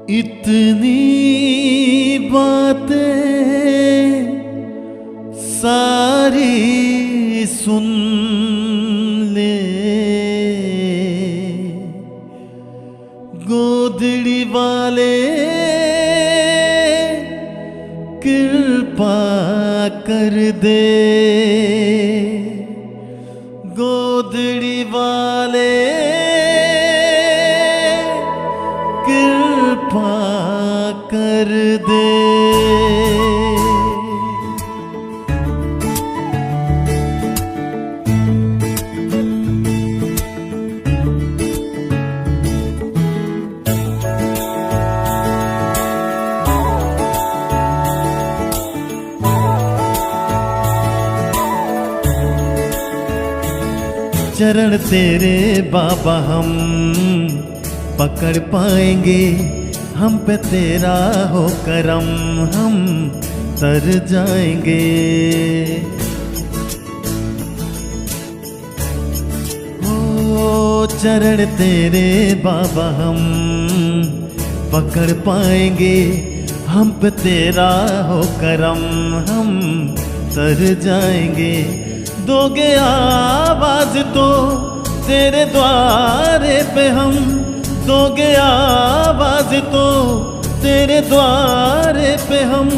इतनी बातें सारी सुन ले, गोदड़ी वाले कृपा कर दे, गोदड़ी वाले कृपा कर दे। चरण तेरे बाबा हम पकड़ पाएंगे, हम पे तेरा हो करम, हम तर जाएंगे। ओ चरण तेरे बाबा हम पकड़ पाएंगे, हम पे तेरा हो करम, हम तर जाएंगे। दोगे आवाज तो तेरे द्वारे पे हम, दोगे आवाज तो तेरे द्वारे पे हम,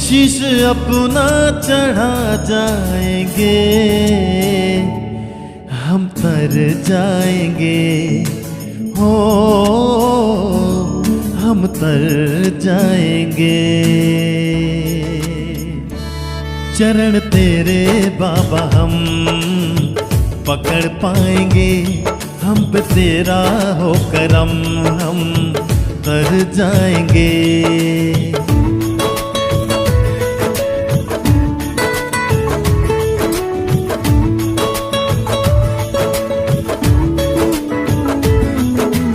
शीश अपना चढ़ा जाएंगे, हम तर जाएंगे। हो हम तर जाएंगे। चरण तेरे बाबा हम पकड़ पाएंगे, हम पे तेरा हो करम, हम तर जाएंगे।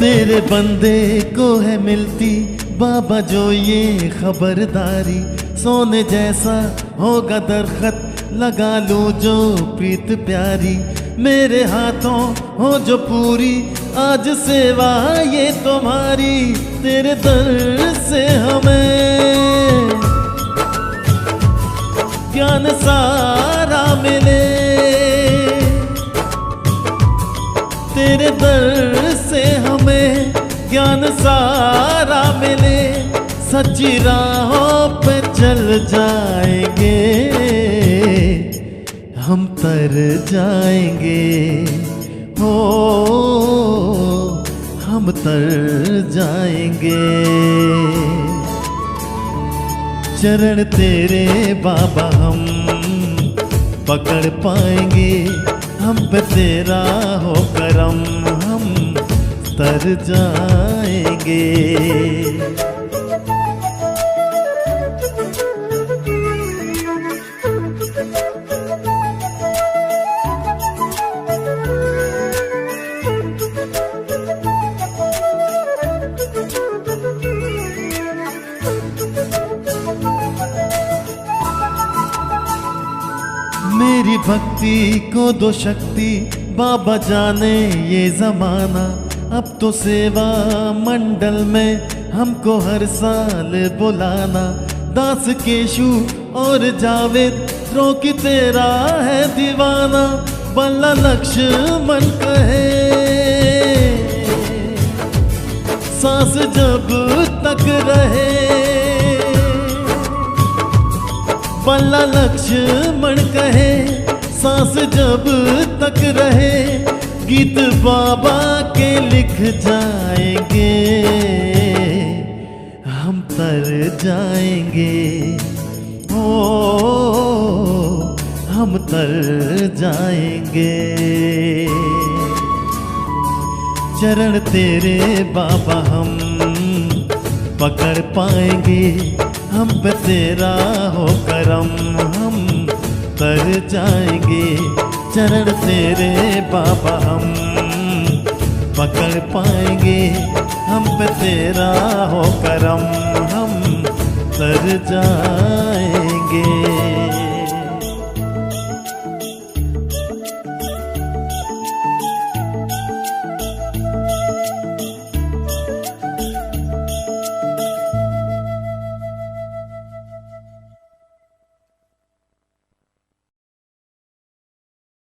तेरे बंदे को है मिलती बाबा जो ये खबरदारी, सोने जैसा होगा दरखत लगा लूं जो प्रीत प्यारी, मेरे हाथों हो जो पूरी आज सेवा ये तुम्हारी, तेरे दर से हमें ज्ञान सारा मिले, तेरे दर से हमें ज्ञान सारा मिले, सच्ची राहों पे चल जाएंगे, हम तर जाएंगे। हो हम तर जाएंगे। चरण तेरे बाबा हम पकड़ पाएंगे, हम पे तेरा हो करम, हम तर जाएंगे। मेरी भक्ति को दो शक्ति बाबा जाने ये जमाना, अब तो सेवा मंडल में हमको हर साल बुलाना, दास केशु और जावेद रोकी तेरा है दीवाना, बल्ला लक्ष्मण कहे सांस जब तक रहे, बल्ला लक्ष्मण कहे सांस जब तक रहे, गीत बाबा के लिख जाएंगे, हम तर जाएंगे। ओ हम तर जाएंगे। चरण तेरे बाबा हम पकड़ पाएंगे, हम पे तेरा हो करम, हम तर जाएंगे। चरण तेरे बाबा हम पकड़ पाएंगे, हम पे तेरा हो करम, हम तर जाएंगे।